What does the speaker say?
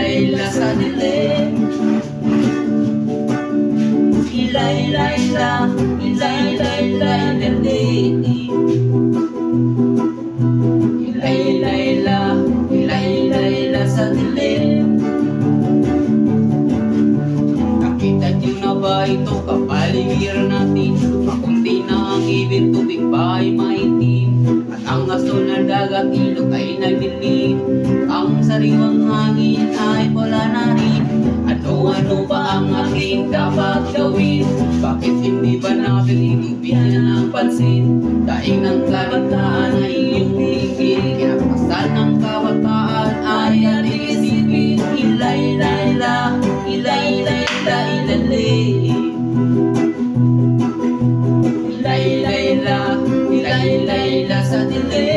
Layla sa dilim. Layla sa dilim. Nakita niyo na ba ito kapaligiran natin? Makunti na ang ibig, tubig ba ay maitim? At ang aso ng dagat, ilog ay nagdilim. Ang sariwang hangin ay wala na rin. Ano ba ang ating dapat gawin? Bakit hindi ba natin ito bigyan ng pansin? Daing ng kabataan ay iyong tingin, kaya pasal ng kabataan ay ating isipin. Ilayla sa dilim.